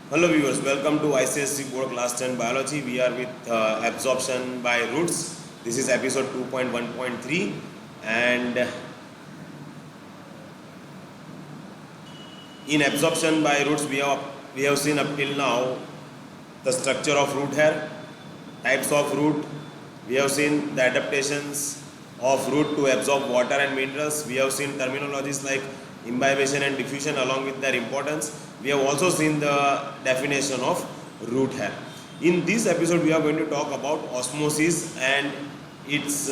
Hello viewers, welcome to ICSC Board Class 10 Biology. We are with absorption by roots. This is episode 2.1.3 and in absorption by roots we have seen up till now the structure of root hair, types of root. We have seen the adaptations of root to absorb water and minerals. We have seen terminologies like imbibition and diffusion along with their importance. We have also seen the definition of root hair. In this episode we are going to talk about osmosis and its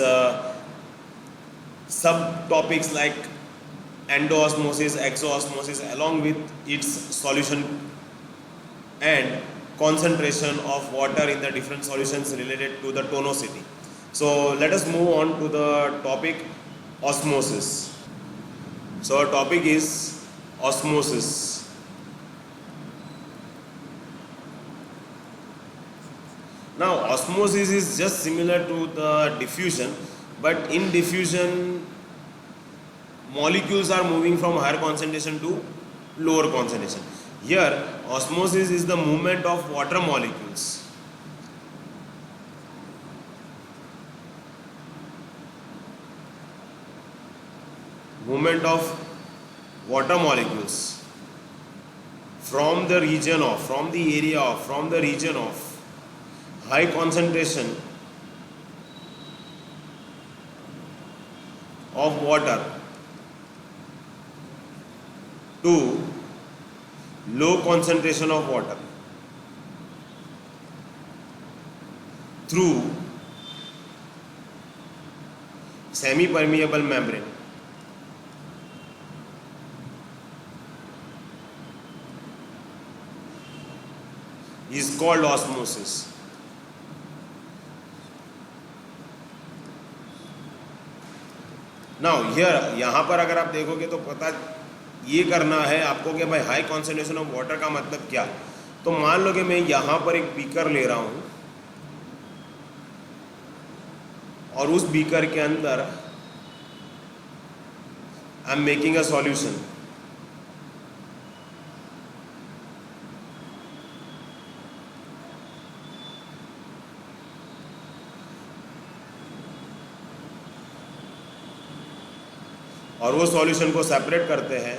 subtopics like endoosmosis, exoosmosis along with its solution and concentration of water in the different solutions related to the tonicity. So let us move on to the topic osmosis. So our topic is osmosis. Now osmosis is just similar to the diffusion, but in diffusion molecules are moving from higher concentration to lower concentration. Here osmosis is the movement of water molecules. Movement of water molecules from the region of, from the area of, from the region of high concentration of water to low concentration of water through semi-permeable membrane. Is called osmosis. Now here यहाँ पर अगर आप देखोगे तो पता ये करना है आपको कि भाई हाई कॉन्सेंट्रेशन ऑफ वाटर का मतलब क्या। तो मान लो कि मैं यहाँ पर एक बीकर ले रहा हूँ और उस बीकर के अंदर I am making a solution. और वो सॉल्यूशन को सेपरेट करते हैं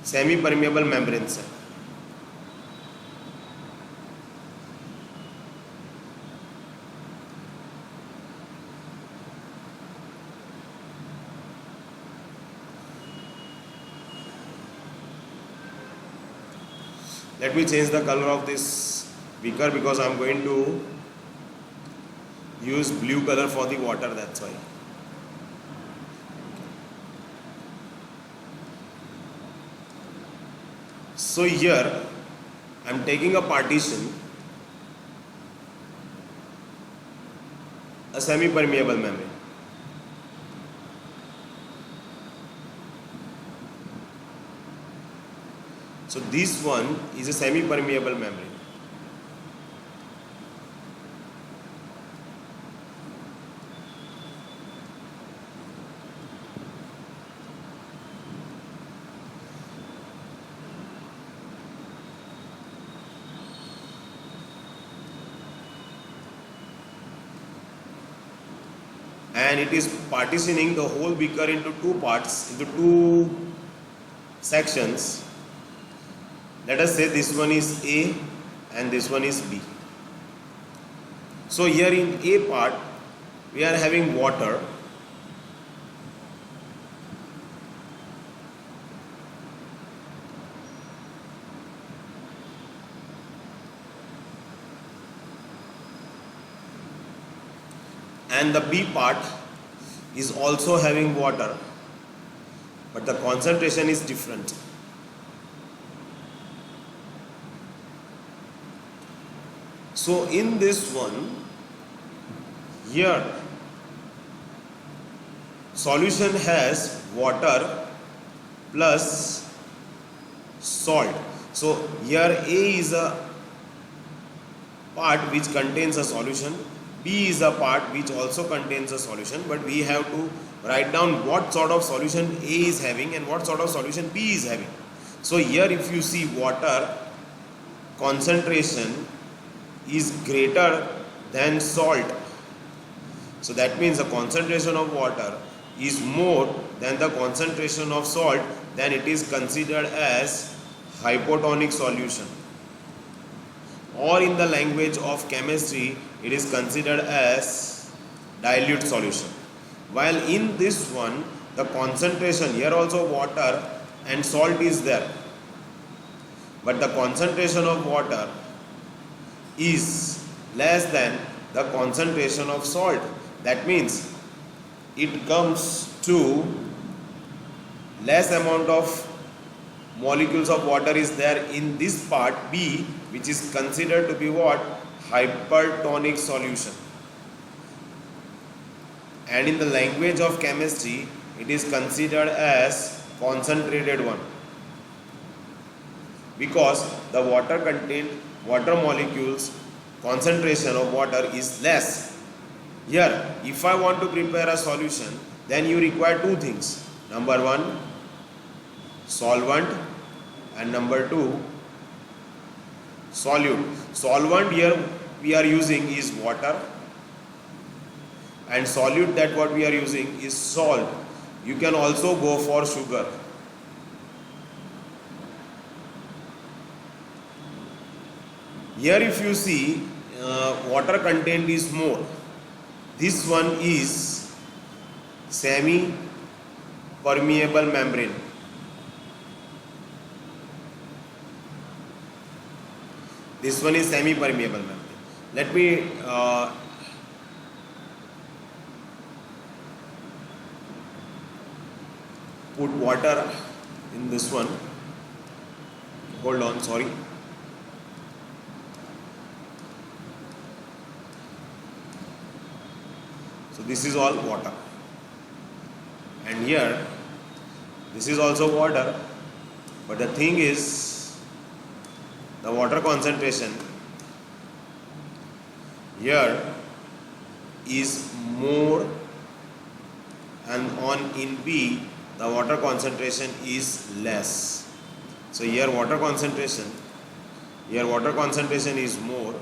सेमी परमेबल मेम्ब्रेन से। Let me change the color of this beaker because I am going to use blue color for the water, that's why. So here I am taking a partition, a semi-permeable membrane. So this one is a semi-permeable membrane. And it is partitioning the whole beaker into two parts, into two sections. Let us say this one is A and this one is B. So here in A part we are having water, and the B part is also having water, but the concentration is different. So in this one, here solution has water plus salt. So here A is a part which contains a solution, B is a part which also contains a solution, but we have to write down what sort of solution A is having and what sort of solution B is having. So here if you see, water concentration is greater than salt. So that means the concentration of water is more than the concentration of salt, then it is considered as hypotonic solution. Or in the language of chemistry, it is considered as dilute solution. While in this one, the concentration, here also water and salt is there, but the concentration of water is less than the concentration of salt. That means it comes to less amount of molecules of water is there in this part B, which is considered to be what? Hypertonic solution. And in the language of chemistry, it is considered as concentrated one, because the water molecules concentration of water is less. Here, if I want to prepare a solution, then you require two things. Number one, solvent, and number two, solute. Solvent here we are using is water, and solute that what we are using is salt. You can also go for sugar. Here if you see, water content is more. This one is semi permeable membrane. This one is semi permeable membrane. Let me put water in this one. Hold on, sorry. So this is all water, and here this is also water, but the thing is the water concentration here is more, and in B the water concentration is less. So here water concentration is more.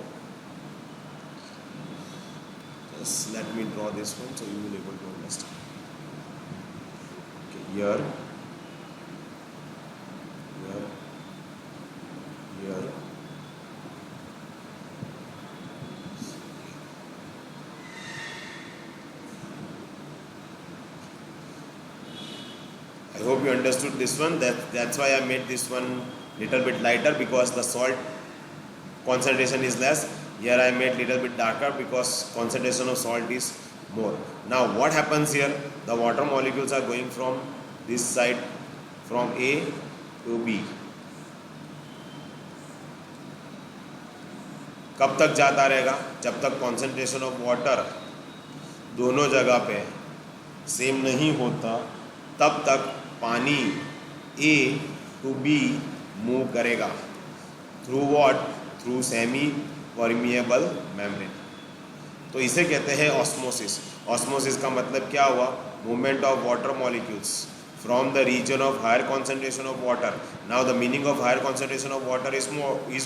Just let me draw this one so you will be able to understand. Okay, here, I hope you understood this one. That's why I made this one little bit lighter, because the salt concentration is less. Here I made little bit darker because concentration of salt is more. Now what happens here? The water molecules are going from this side, from A to B. कब तक जाता रहेगा? जब तक concentration of water दोनों जगह पे same नहीं होता, तब तक पानी A to B मूव करेगा. Through what? Through semi permeable membrane. तो इसे कहते हैं ऑस्मोसिस. ऑस्मोसिस का मतलब क्या हुआ? Movement of water molecules from the region of higher concentration of water. Now the meaning of higher concentration of water is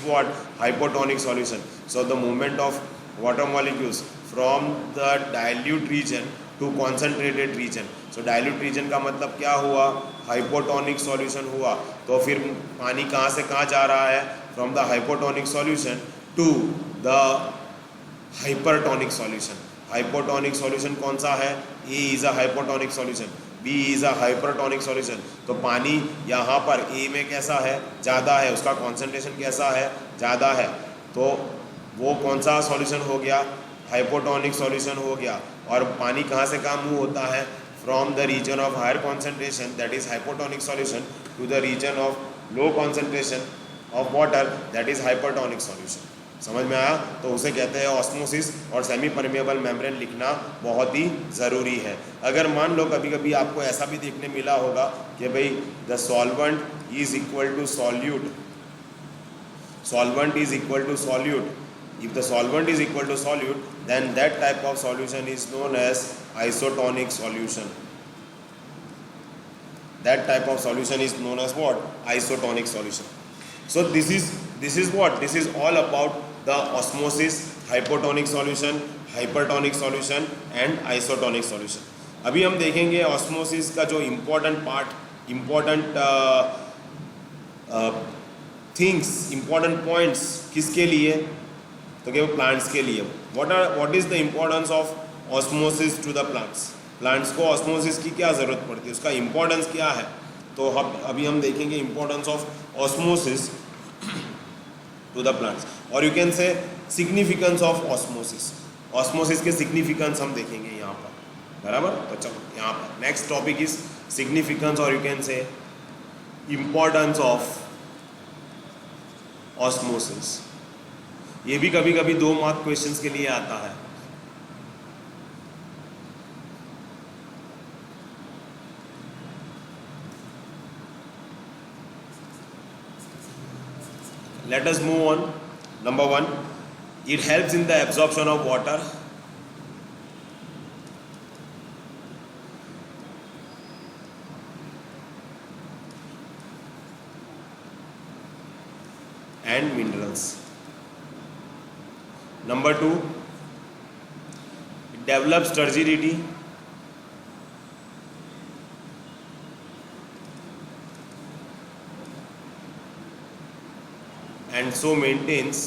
what? Hypotonic solution. So the movement of water molecules from the dilute region to concentrated region. So dilute region का मतलब क्या हुआ? Hypotonic solution हुआ. तो फिर पानी कहाँ से कहाँ जा रहा है? From the hypotonic solution to the hypertonic solution. Hypotonic solution कौन सा है? A is a hypotonic solution. B is a hypertonic solution. तो पानी यहाँ पर A में कैसा है? ज़्यादा है. उसका concentration कैसा है? ज़्यादा है. तो वो कौन सा solution हो गया? Hypotonic solution हो गया. और पानी कहाँ से कहाँ मूव होता है? From the region of higher concentration, that is hypotonic solution, to the region of low concentration of water, that is hypertonic solution. समझ में आया? तो उसे कहते हैं ऑस्मोसिस. और सेमी परमिएबल मेम्ब्रेन लिखना बहुत ही ज़रूरी है. अगर मान लो कभी कभी आपको ऐसा भी देखने मिला होगा कि भाई the solvent is equal to solute. Solvent is equal to solute. If the solvent is equal to solute, then that type of solution is known as isotonic solution. That type of solution is known as what? Isotonic solution. So this is what? This is all about the osmosis, hypotonic solution, hypertonic solution and isotonic solution. अभी हम देखेंगे osmosis का जो important part, important things, important points किसके लिए? तो क्या वो प्लांट्स के लिए. What is the importance of osmosis to the plants? Plants को ऑस्मोसिस की क्या ज़रूरत पड़ती है, उसका इम्पोर्टेंस क्या है? तो अभी हम देखेंगे importance of osmosis to the plants, और you can say significance of osmosis. Osmosis के सिग्निफिकेंस हम देखेंगे यहाँ पर, बराबर. तो चलो यहाँ पर नेक्स्ट टॉपिक इज सिग्निफिकेंस, और you can say importance of osmosis. ये भी कभी कभी 2 मार्क क्वेश्चंस के लिए आता है. Let us move on. Number 1, it helps in the absorption of water and minerals. Number 2, it develops turgidity and so maintains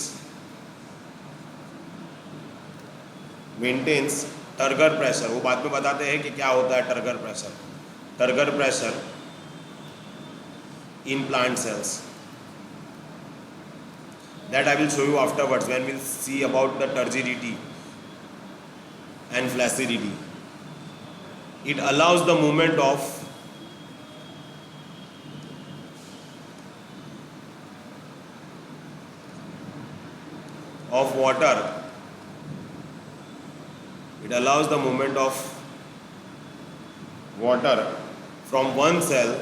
turgor pressure. वो बाद में बताते हैं कि क्या होता है turgor pressure. Turgor pressure in plant cells, that I will show you afterwards when we'll see about the turgidity and flaccidity. It allows the movement of water. It allows the movement of water from one cell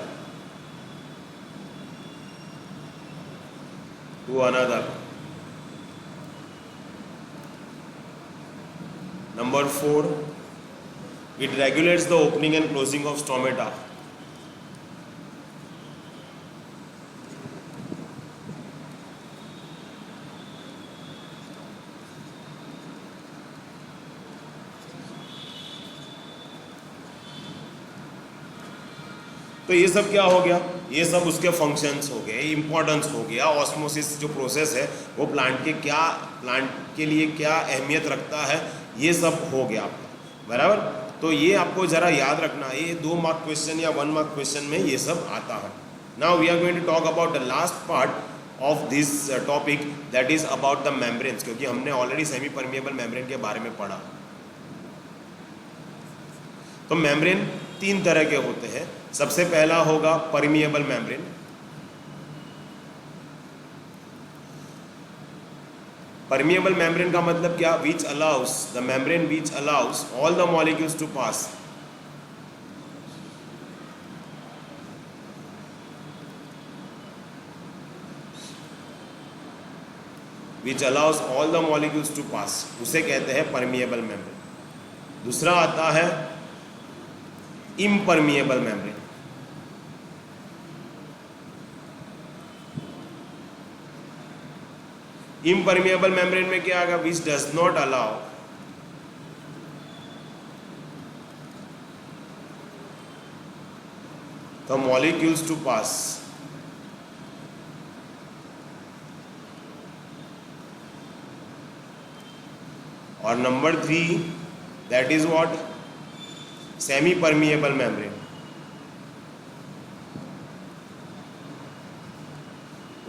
to another. Number 4, it regulates the opening and closing of stomata. तो ये सब क्या हो गया? ये सब उसके functions हो गए, इम्पोर्टेंस हो गया. ऑस्मोसिस जो प्रोसेस है वो प्लांट के लिए क्या अहमियत रखता है, ये सब हो गया आपका, बराबर. तो ये आपको ज़रा याद रखना है. ये 2 मार्क क्वेश्चन या 1 मार्क क्वेश्चन में ये सब आता है. Now we are going to talk about the last part of this topic, that is about the membranes, क्योंकि हमने ऑलरेडी सेमी परमिएबल मेम्ब्रेन के बारे में पढ़ा. तो मेम्ब्रेन 3 तरह के होते हैं. सबसे पहला होगा परमिएबल मेम्ब्रेन. परमिएबल मेम्ब्रेन का मतलब क्या? Which allows the membrane which allows all the molecules to pass. Which allows all the molecules to pass, उसे कहते हैं परमिएबल मेम्ब्रेन. दूसरा आता है इम्परमिएबल मेम्ब्रेन. इम्परमिएबल मेम्ब्रेन में क्या आएगा? Which does not allow the molecules to pass. और number 3, that is what? Semi permeable membrane.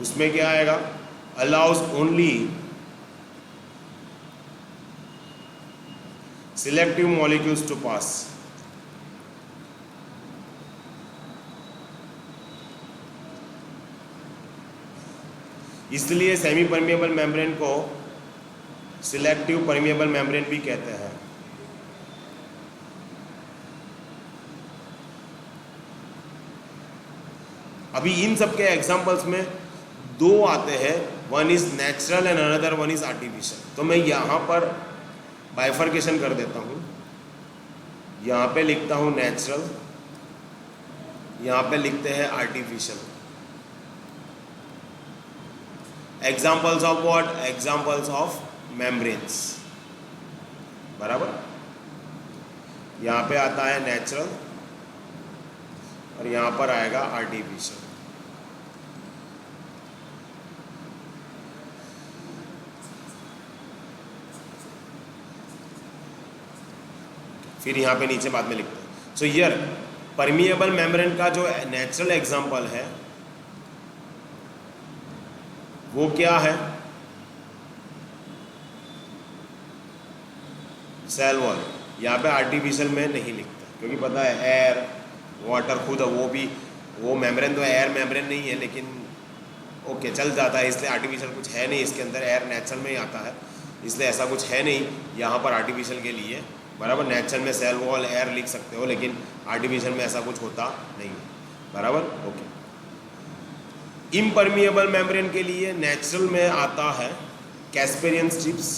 उसमें क्या आएगा? allows only selective molecules to pass. इसलिए सेमी परमिएबल मेम्ब्रेन को सिलेक्टिव परमिएबल मेम्ब्रेन भी कहते हैं. अभी इन सब के एग्जांपल्स में 2 आते हैं. One is natural and another one is artificial. तो मैं यहाँ पर बाइफर्केशन कर देता हूँ. यहाँ पे लिखता हूँ नेचुरल, यहाँ पे लिखते हैं artificial. Examples of what? Examples of membranes, बराबर। यहाँ पे आता है नेचुरल और यहाँ पर आएगा आर्टिफिशियल। फिर यहाँ पे नीचे बाद में लिखते हैं। सो हियर परमिएबल मेम्ब्रेन का जो नेचुरल एग्जांपल है वो क्या है? Cell wall. यहाँ पे आर्टिफिशियल में नहीं लिखता क्योंकि पता है एयर वाटर खुद वो मेम्ब्रेन तो एयर मेम्ब्रेन नहीं है, लेकिन ओके चल जाता है, इसलिए आर्टिफिशियल कुछ है नहीं इसके अंदर। एयर नेचुरल में ही आता है, इसलिए ऐसा कुछ है नहीं यहाँ पर आर्टिफिशियल के लिए, बराबर। नेचुरल में सेल वॉल एयर लिख सकते हो, लेकिन आर्टिफिशियल में ऐसा कुछ होता नहीं है, बराबर। ओके। इम्परमिएबल मेम्ब्रेन के लिए नेचुरल में आता है कैस्पेरियन स्ट्रिप्स,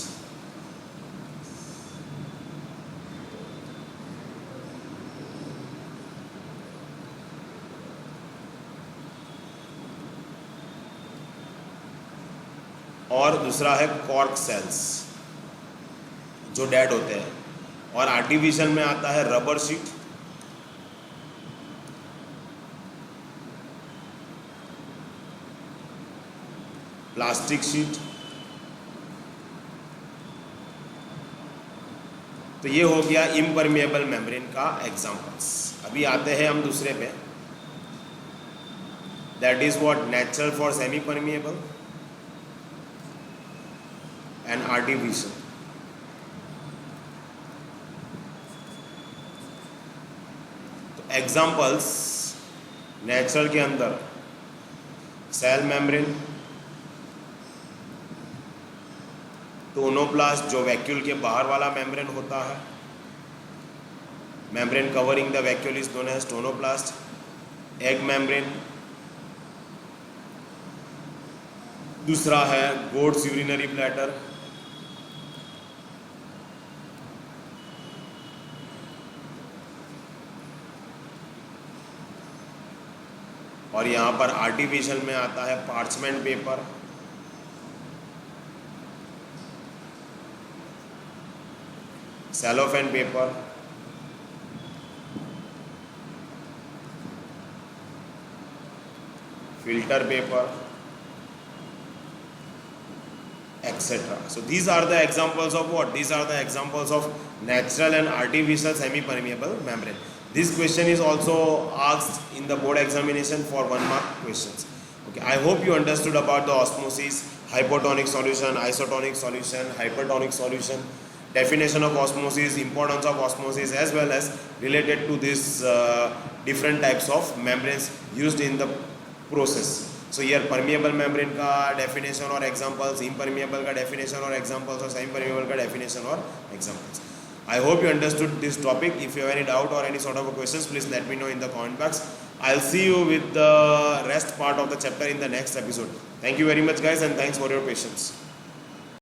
और दूसरा है कॉर्क सेल्स जो डेड होते हैं, और आर्टिफिशियल में आता है रबर शीट, प्लास्टिक शीट। तो ये हो गया इम्परमिएबल मेम्ब्रेन का एग्जांपल्स। अभी आते हैं हम दूसरे पे, that is what? Natural for semi permeable and artificial. तो एग्जांपल्स नेचुरल के अंदर सेल मेम्ब्रेन, टोनोप्लास्ट जो वैक्यूल के बाहर वाला मेम्ब्रेन होता है, membrane covering the vacuole is known as tonoplast. Egg membrane, दूसरा है गोट्स यूरिनरी ब्लैडर, और यहाँ पर आर्टिफिशियल में आता है parchment paper, cellophane paper, filter paper, etc. So these are the examples of what? These are the examples of natural and artificial semi-permeable membrane. This question is also asked in the board examination for 1 mark questions. Okay, I hope you understood about the osmosis, hypotonic solution, isotonic solution, hypertonic solution, definition of osmosis, importance of osmosis, as well as related to this different types of membranes used in the process. So here permeable membrane का definition और examples, impermeable का definition और examples, और semi-permeable का definition और examples. I hope you understood this topic. If you have any doubt or any sort of questions, please let me know in the comment box. I'll see you with the rest part of the chapter in the next episode. Thank you very much guys, and thanks for your patience.